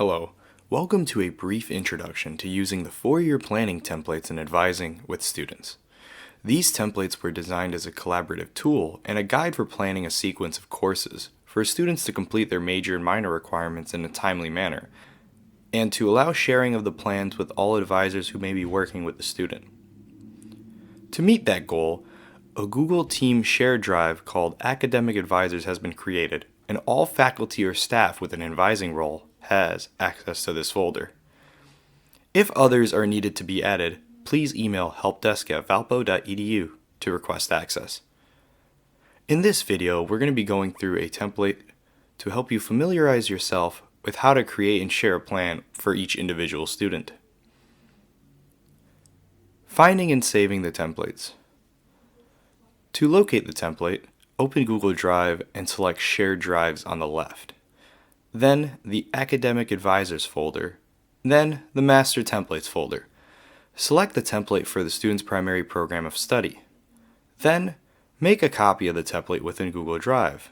Hello, welcome to a brief introduction to using the 4-year planning templates in advising with students. These templates were designed as a collaborative tool and a guide for planning a sequence of courses for students to complete their major and minor requirements in a timely manner, and to allow sharing of the plans with all advisors who may be working with the student. To meet that goal, a Google Team shared drive called Academic Advisors has been created, and all faculty or staff with an advising role has access to this folder. If others are needed to be added, please email helpdesk@valpo.edu to request access. In this video, we're going to be going through a template to help you familiarize yourself with how to create and share a plan for each individual student. Finding and saving the templates. To locate the template, open Google Drive and select Shared Drives on the left. Then the Academic Advisors folder, then the Master Templates folder. Select the template for the student's primary program of study. Then, make a copy of the template within Google Drive.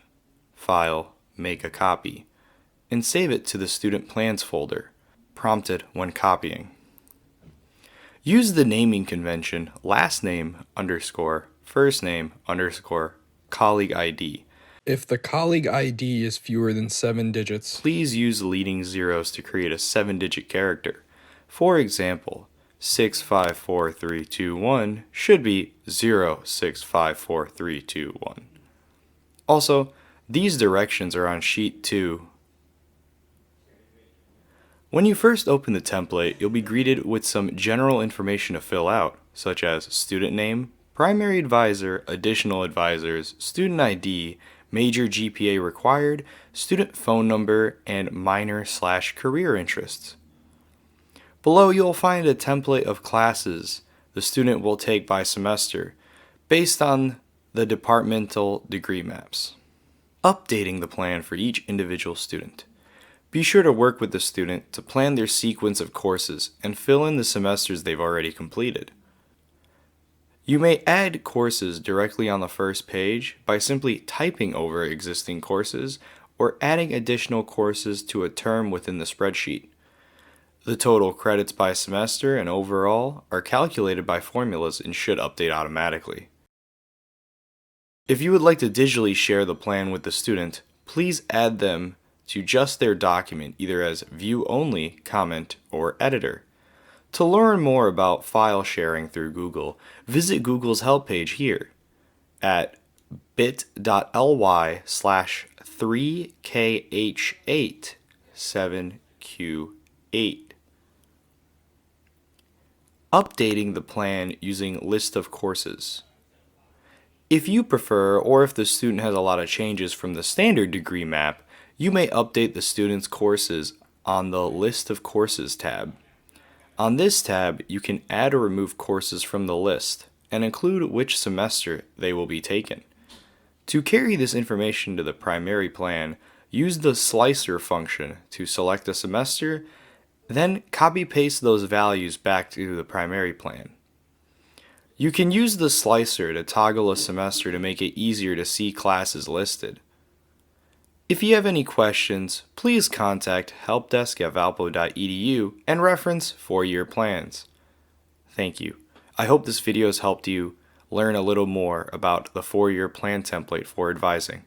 File, Make a Copy, and save it to the Student Plans folder, prompted when copying. Use the naming convention last name _ first name _ colleague ID. If the colleague ID is fewer than 7 digits, please use leading zeros to create a 7-digit character. For example, 654321 should be 065431. Also, these directions are on sheet 2. When you first open the template, you'll be greeted with some general information to fill out, such as student name, primary advisor, additional advisors, student ID, major GPA required, student phone number, and minor/career interests. Below, you'll find a template of classes the student will take by semester based on the departmental degree maps. Updating the plan for each individual student. Be sure to work with the student to plan their sequence of courses and fill in the semesters they've already completed. You may add courses directly on the first page by simply typing over existing courses or adding additional courses to a term within the spreadsheet. The total credits by semester and overall are calculated by formulas and should update automatically. If you would like to digitally share the plan with the student, please add them to just their document either as View Only, Comment, or Editor. To learn more about file sharing through Google, visit Google's help page here at bit.ly/3kh87q8. Updating the plan using list of courses. If you prefer, or if the student has a lot of changes from the standard degree map, you may update the student's courses on the List of Courses tab. On this tab, you can add or remove courses from the list and include which semester they will be taken. To carry this information to the primary plan, use the slicer function to select a semester, then copy-paste those values back to the primary plan. You can use the slicer to toggle a semester to make it easier to see classes listed. If you have any questions, please contact helpdesk@valpo.edu and reference 4-year plans. Thank you. I hope this video has helped you learn a little more about the 4-year plan template for advising.